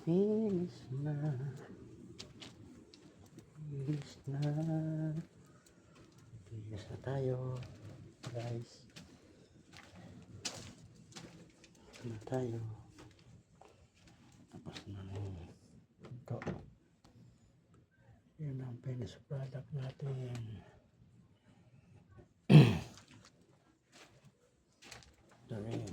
Finish na. Finish na. Finish na tayo. Guys. Ito na tayo. Tapos na ito. Yan ang finished product natin. Ito rin.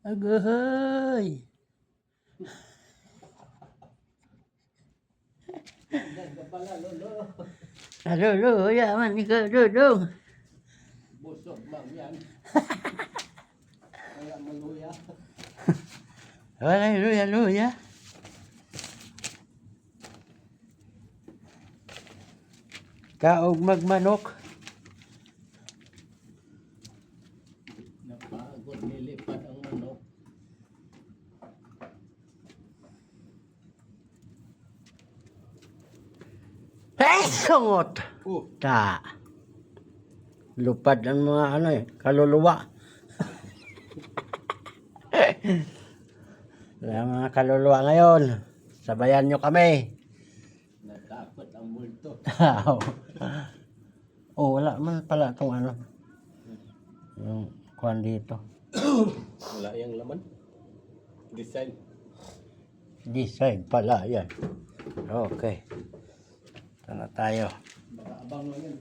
Agoy! Lolo, yaman ikaw, Lolo. Busog mang yan. Kaya maluya. Wala, luya. Kaog magmanok. Napagod nilipad ang manok. Sungot! Ta. Lupad ang mga kaluluwa. Wala mga kaluluwa ngayon. Sabayan nyo kami. Natakot ang multo. Oh, wala man pala itong yung kuhan dito. Wala yung laman. Design. Design pala yan. Okay. Ito na tayo. Baka abang lang yan.